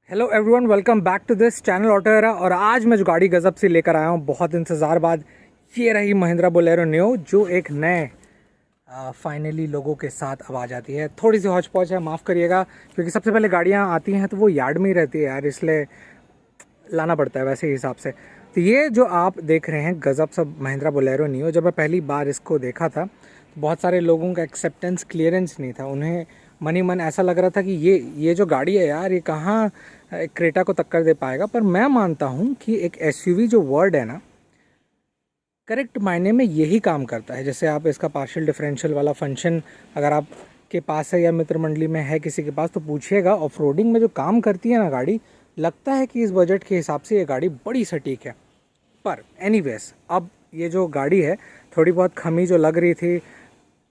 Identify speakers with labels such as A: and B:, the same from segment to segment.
A: Hello everyone, welcome back to this channel auto era. और आज मैं जो गाड़ी गजब से लेकर आया हूँ बहुत इंतज़ार बाद, ये रही महिंद्रा बोलेरो नियो, जो एक नए फाइनली लोगों के साथ अब आ जाती है। थोड़ी सी हौच पौच है, माफ़ करिएगा, क्योंकि सबसे पहले गाड़ियाँ आती हैं तो वो यार्ड में ही रहती है यार, इसलिए लाना पड़ता है वैसे ही हिसाब से। तो ये जो आप देख रहे हैं गजब सब महिंद्रा बोलेरो नियो, जब मैं पहली बार इसको देखा था तो बहुत सारे लोगों का एक्सेप्टेंस क्लियरेंस नहीं था। उन्हें मनी मन ऐसा लग रहा था कि ये जो गाड़ी है यार, ये कहाँ क्रेटा को टक्कर दे पाएगा। पर मैं मानता हूँ कि एक एसयूवी जो वर्ड है ना, करेक्ट मायने में यही काम करता है। जैसे आप इसका पार्शियल डिफरेंशियल वाला फंक्शन अगर आप के पास है या मित्र मंडली में है किसी के पास, तो पूछिएगा। ऑफ रोडिंग में जो काम करती है ना गाड़ी, लगता है कि इस बजट के हिसाब से ये गाड़ी बड़ी सटीक है। पर एनीवेज, अब ये जो गाड़ी है थोड़ी बहुत खमी जो लग रही थी,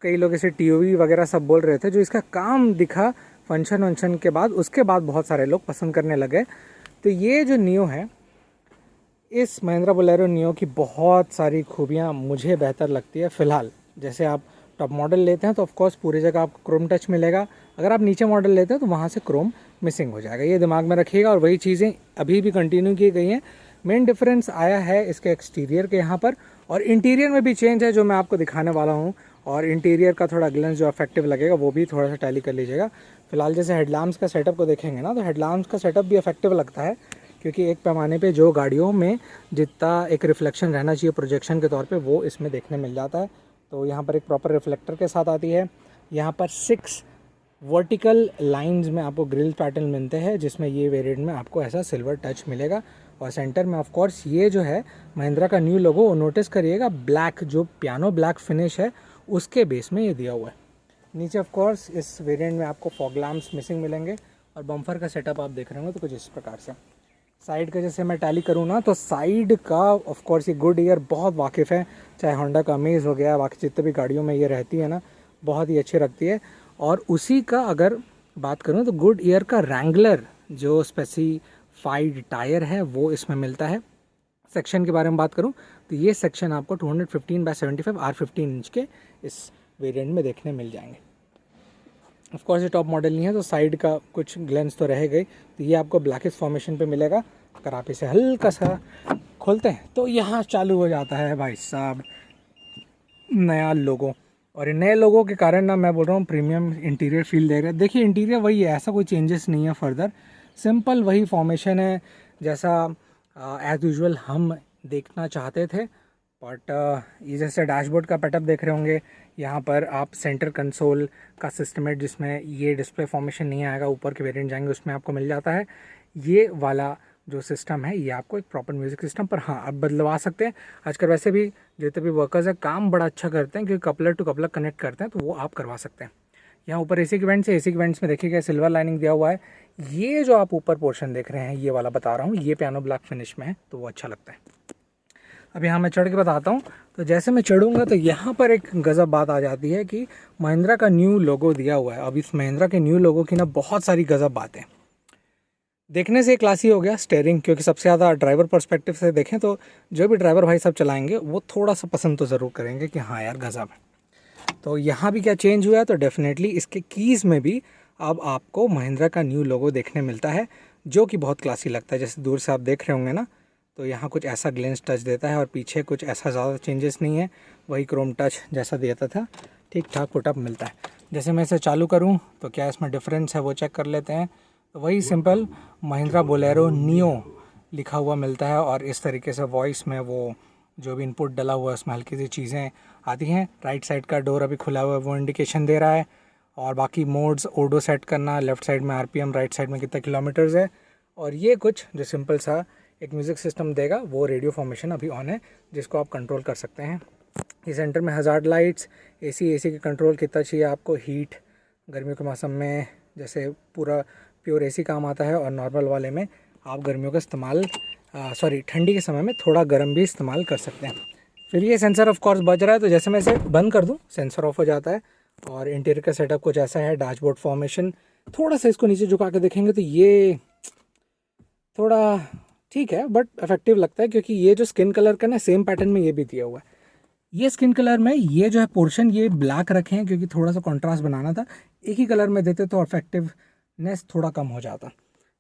A: कई लोग इसे टीओवी वगैरह सब बोल रहे थे, जो इसका काम दिखा फंक्शन वंक्शन के बाद, उसके बाद बहुत सारे लोग पसंद करने लगे। तो ये जो नियो है, इस महिंद्रा बोलेरो नियो की बहुत सारी खूबियाँ मुझे बेहतर लगती है फ़िलहाल। जैसे आप टॉप मॉडल लेते हैं तो ऑफकोर्स पूरी जगह आपको क्रोम टच मिलेगा। अगर आप नीचे मॉडल लेते हैं तो वहाँ से क्रोम मिसिंग हो जाएगा, ये दिमाग में रखिएगा। और वही चीज़ें अभी भी कंटिन्यू की गई हैं। मेन डिफरेंस आया है इसके एक्सटीरियर के यहाँ पर, और इंटीरियर में भी चेंज है जो मैं आपको दिखाने वाला हूँ। और इंटीरियर का थोड़ा ग्लेंस जो इफेक्टिव लगेगा वो भी थोड़ा सा टैली कर लीजिएगा। फिलहाल जैसे हेडलैम्प्स का सेटअप को देखेंगे ना, तो हेडलैम्प्स का सेटअप भी इफेक्टिव लगता है, क्योंकि एक पैमाने पे जो गाड़ियों में जितना एक रिफ्लेक्शन रहना चाहिए प्रोजेक्शन के तौर पे, वो इसमें देखने मिल जाता है। तो यहाँ पर एक प्रॉपर रिफ्लेक्टर के साथ आती है। यहाँ पर 6 वर्टिकल लाइंस में आपको ग्रिल पैटर्न मिलते हैं, जिसमें ये वेरिएंट में आपको ऐसा सिल्वर टच मिलेगा। और सेंटर में ऑफ कोर्स ये जो है महिंद्रा का न्यू लोगो, नोटिस करिएगा, ब्लैक जो पियानो ब्लैक फिनिश है उसके बेस में ये दिया हुआ है। नीचे ऑफ कोर्स इस वेरिएंट में आपको फॉग लैम्प्स मिसिंग मिलेंगे। और बम्पर का सेटअप आप देख रहे होंगे तो कुछ इस प्रकार से। साइड का जैसे मैं टैली करूँ ना, तो साइड का ऑफ कोर्स ये गुड ईयर बहुत वाकिफ़ है, चाहे होंडा का अमेज हो गया, बाकी जितने भी गाड़ियों में ये रहती है ना, बहुत ही अच्छी रखती है। और उसी का अगर बात करूँ तो गुड ईयर का रैंगलर जो स्पेसिफाइड टायर है वो इसमें मिलता है। सेक्शन के बारे में बात करूं तो ये सेक्शन आपको 215/75 R15 इंच के इस वेरिएंट में देखने मिल जाएंगे। ऑफ कोर्स ये टॉप मॉडल नहीं है तो साइड का कुछ ग्लेंस तो रह गई। तो ये आपको ब्लैकिश फॉर्मेशन पे मिलेगा। अगर आप इसे हल्का सा खोलते हैं तो यहाँ चालू हो जाता है भाई साहब नया लोगो। और नए लोगों के कारण ना, मैं बोल रहा हूँ, प्रीमियम इंटीरियर फील दे रहा है। देखिए इंटीरियर वही है, ऐसा कोई चेंजेस नहीं है फर्दर, सिंपल वही फॉर्मेशन है जैसा एज यूजुअल हम देखना चाहते थे। बट ये जैसे डैशबोर्ड का पैटअप देख रहे होंगे, यहाँ पर आप सेंटर कंसोल का सिस्टम है जिसमें ये डिस्प्ले फॉर्मेशन नहीं आएगा, ऊपर के वेरिएंट जाएंगे उसमें आपको मिल जाता है। ये वाला जो सिस्टम है ये आपको एक प्रॉपर म्यूजिक सिस्टम, पर हाँ आप बदलवा सकते हैं। आजकल वैसे भी जितने भी वर्कर्स हैं काम बड़ा अच्छा करते हैं, क्योंकि कपलर टू कपलर कनेक्ट करते हैं, तो वो आप करवा सकते हैं। यहाँ ऊपर एसी के वेंट्स है, एसी के वेंट्स में देखिएगा सिल्वर लाइनिंग दिया हुआ है। ये जो आप ऊपर पोर्शन देख रहे हैं, ये वाला बता रहा हूँ, ये पियानो ब्लैक फिनिश में है, तो वो अच्छा लगता है। अब यहाँ मैं चढ़ के बताता हूँ। तो जैसे मैं चढ़ूँगा तो यहाँ पर एक गज़ब बात आ जाती है कि महिंद्रा का न्यू लोगो दिया हुआ है। अब इस महिंद्रा के न्यू लोगो की ना बहुत सारी गज़ब बातें। देखने से क्लासी हो गया स्टेयरिंग, क्योंकि सबसे ज़्यादा ड्राइवर पर्सपेक्टिव से देखें तो जो भी ड्राइवर भाई सब चलाएंगे वो थोड़ा सा पसंद तो ज़रूर करेंगे कि हाँ यार गज़ब है। तो यहाँ भी क्या चेंज हुआ है, तो डेफिनेटली इसके कीज़ में भी अब आपको महिंद्रा का न्यू लोगो देखने मिलता है, जो कि बहुत क्लासी लगता है। जैसे दूर से आप देख रहे होंगे ना, तो यहाँ कुछ ऐसा ग्लेंस टच देता है, और पीछे कुछ ऐसा ज़्यादा चेंजेस नहीं है, वही क्रोम टच जैसा देता था, ठीक ठाक पुटअप मिलता है। जैसे मैं इसे चालू करूँ तो क्या इसमें डिफरेंस है वो चेक कर लेते हैं। तो वही सिंपल महिंद्रा बोलेरो नियो लिखा हुआ मिलता है, और इस तरीके से वॉइस में वो जो भी इनपुट डला हुआ है उसमें हल्की सी चीज़ें आती हैं। राइट साइड का डोर अभी खुला हुआ है वो इंडिकेशन दे रहा है, और बाकी मोड्स ओडो सेट करना, लेफ़्ट साइड में आरपीएम, राइट साइड में कितना किलोमीटर्स है। और ये कुछ जो सिंपल सा एक म्यूज़िक सिस्टम देगा, वो रेडियो फॉर्मेशन अभी ऑन है जिसको आप कंट्रोल कर सकते हैं। ये सेंटर में हज़ार्ड लाइट्स, एसी के कंट्रोल कितना चाहिए आपको, हीट गर्मियों के मौसम में जैसे पूरा प्योर एसी काम आता है, और नॉर्मल वाले में आप गर्मियों का इस्तेमाल ठंडी के समय में थोड़ा गर्म भी इस्तेमाल कर सकते हैं। फिर ये सेंसर ऑफ कोर्स बज रहा है, तो जैसे मैं इसे बंद कर दूं सेंसर ऑफ हो जाता है। और इंटीरियर का सेटअप कुछ ऐसा है, डैशबोर्ड फॉर्मेशन थोड़ा सा इसको नीचे झुका के देखेंगे तो ये थोड़ा ठीक है, बट इफेक्टिव लगता है, क्योंकि ये जो स्किन कलर का ना सेम पैटर्न में ये भी दिया हुआ है। ये स्किन कलर में ये जो है पोर्शन ये ब्लैक रखे हैं, क्योंकि थोड़ा सा कॉन्ट्रास्ट बनाना था। एक ही कलर में देते तो इफेक्टिवनेस थोड़ा कम हो जाता।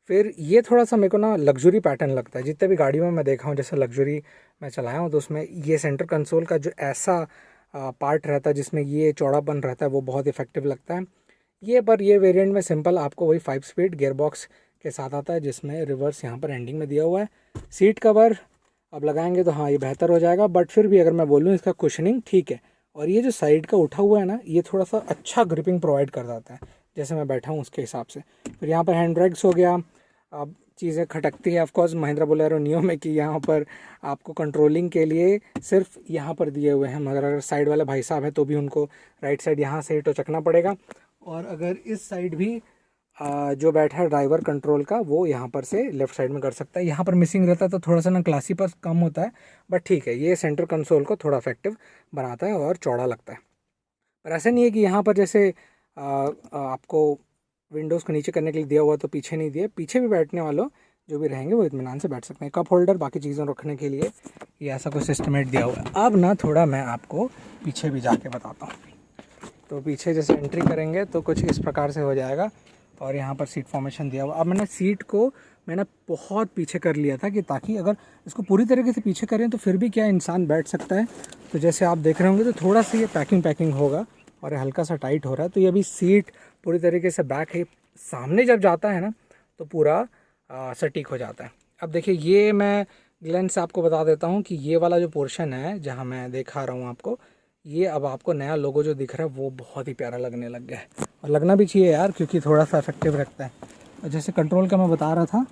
A: फिर ये थोड़ा सा मेरे को ना लग्जरी पैटर्न लगता है, जितने भी गाड़ियों में मैं देखा हूँ जैसे लग्जरी मैं चलाया हूँ तो उसमें ये सेंटर कंसोल का जो ऐसा पार्ट रहता है जिसमें ये चौड़ापन रहता है वो बहुत इफेक्टिव लगता है। ये वेरिएंट में सिंपल आपको वही 5 स्पीड गियर बॉक्स के साथ आता है, जिसमें रिवर्स यहाँ पर एंडिंग में दिया हुआ है। सीट कवर अब लगाएंगे तो हाँ ये बेहतर हो जाएगा, बट फिर भी अगर मैं बोलूँ इसका कुशनिंग ठीक है। और ये जो साइड का उठा हुआ है ना, ये थोड़ा सा अच्छा ग्रिपिंग प्रोवाइड कर देता है जैसे मैं बैठा हूँ उसके हिसाब से। फिर यहाँ पर हैंड ब्रेक्स हो गया। अब चीज़ें खटकती है ऑफकोर्स महिंद्रा बोलेरो नियो में कि यहाँ पर आपको कंट्रोलिंग के लिए सिर्फ यहाँ पर दिए हुए हैं, मगर अगर साइड वाले भाई साहब है तो भी उनको राइट साइड यहाँ से तो चकना पड़ेगा। और अगर इस साइड भी जो बैठा है ड्राइवर कंट्रोल का वो यहाँ पर से लेफ़्ट साइड में कर सकता है। यहाँ पर मिसिंग रहता है तो थोड़ा सा ना क्लासी पर कम होता है, बट ठीक है ये सेंटर कंसोल को थोड़ा इफेक्टिव बनाता है और चौड़ा लगता है। पर ऐसा नहीं है कि यहाँ पर जैसे आपको विंडोज़ को नीचे करने के लिए दिया हुआ तो पीछे नहीं दिए, पीछे भी बैठने वालों जो भी रहेंगे वो इत्मीनान से बैठ सकते हैं। कप होल्डर बाकी चीज़ों रखने के लिए ये ऐसा कुछ सिस्टमेट दिया हुआ है। अब ना थोड़ा मैं आपको पीछे भी जाके बताता हूँ। तो पीछे जैसे एंट्री करेंगे तो कुछ इस प्रकार से हो जाएगा और यहाँ पर सीट फॉर्मेशन दिया हुआ। अब मैंने सीट को बहुत पीछे कर लिया था कि ताकि अगर इसको पूरी तरीके से पीछे करें तो फिर भी क्या इंसान बैठ सकता है। तो जैसे आप देख रहे होंगे तो थोड़ा सा ये पैकिंग होगा और हल्का सा टाइट हो रहा है। तो ये अभी सीट पूरी तरीके से बैक है, सामने जब जाता है ना तो पूरा सटीक हो जाता है। अब देखिए ये मैं ग्लेंस से आपको बता देता हूँ कि ये वाला जो पोर्शन है जहाँ मैं दिखा रहा हूँ आपको, ये अब आपको नया लोगो जो दिख रहा है वो बहुत ही प्यारा लगने लग गया है और लगना भी चाहिए यार, क्योंकि थोड़ा सा इफेक्टिव रखता है। और जैसे कंट्रोल का मैं बता रहा था,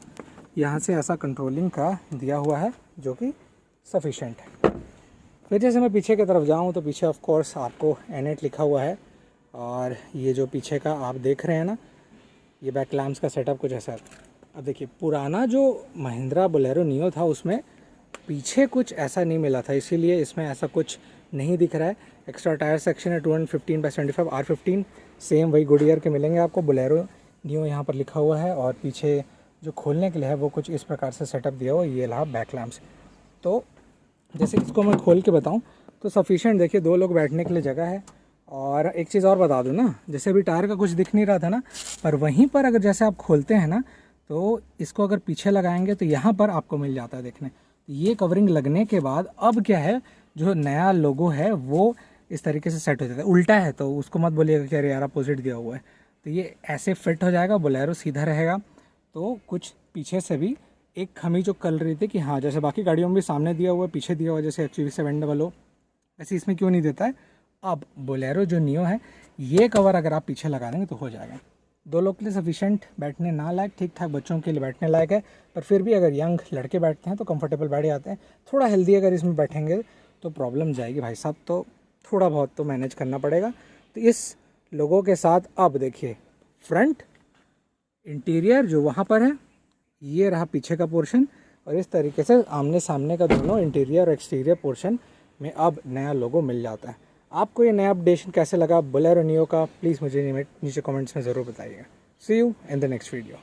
A: यहाँ से ऐसा कंट्रोलिंग का दिया हुआ है जो कि सफिशेंट है। फिर जैसे मैं पीछे की तरफ जाऊँ तो पीछे ऑफ कोर्स आपको N8 लिखा हुआ है और ये जो पीछे का आप देख रहे हैं ना, ये बैक लैम्प्स का सेटअप कुछ ऐसा है। अब देखिए पुराना जो महिंद्रा बोलेरो नियो था उसमें पीछे कुछ ऐसा नहीं मिला था, इसीलिए इसमें ऐसा कुछ नहीं दिख रहा है। एक्स्ट्रा टायर सेक्शन है 215/75 R15, सेम वही गुडियर के मिलेंगे आपको। बोलेरो नियो यहाँ पर लिखा हुआ है और पीछे जो खोलने के लिए है वो कुछ इस प्रकार से सेटअप दिया हुआ। ये रहा बैक लैम्प्स। तो जैसे इसको मैं खोल के बताऊँ तो सफिशेंट, देखिए 2 लोग बैठने के लिए जगह है। और एक चीज़ और बता दूँ ना, जैसे अभी टायर का कुछ दिख नहीं रहा था ना, पर वहीं पर अगर जैसे आप खोलते हैं ना तो इसको अगर पीछे लगाएंगे तो यहाँ पर आपको मिल जाता है देखने। ये कवरिंग लगने के बाद अब क्या है, जो नया लोगो है वो इस तरीके से सेट हो जाता है। उल्टा है तो उसको मत बोलिएगा कि अरे यार अपोजिट दिया हुआ है, तो ये ऐसे फिट हो जाएगा, बोलेरो सीधा रहेगा। तो कुछ पीछे से भी एक खमी जो कल रही थी कि हाँ जैसे बाकी गाड़ियों में भी सामने दिया हुआ है पीछे दिया हुआ है, जैसे XUV700 हो, वैसे इसमें क्यों नहीं देता है। अब बोलेरो जो नियो है ये कवर अगर आप पीछे लगा देंगे तो हो जाएगा। 2 लोग के लिए सफिशेंट, बैठने ना लायक, ठीक ठाक बच्चों के लिए बैठने लायक है, पर फिर भी अगर यंग लड़के बैठते हैं तो कंफर्टेबल बैठ जाते हैं। थोड़ा हेल्दी अगर इसमें बैठेंगे तो प्रॉब्लम जाएगी भाई साहब, तो थोड़ा बहुत तो मैनेज करना पड़ेगा। तो इस लोगों के साथ अब देखिए फ्रंट इंटीरियर जो वहाँ पर है, ये रहा पीछे का पोर्शन, और इस तरीके से आमने सामने का दोनों इंटीरियर और एक्सटीरियर पोर्शन में अब नया लोगो मिल जाता है। आपको ये नया अपडेशन कैसे लगा बोलेरो नियो का, प्लीज़ मुझे नीचे कमेंट्स में ज़रूर बताइएगा। See you in the next video.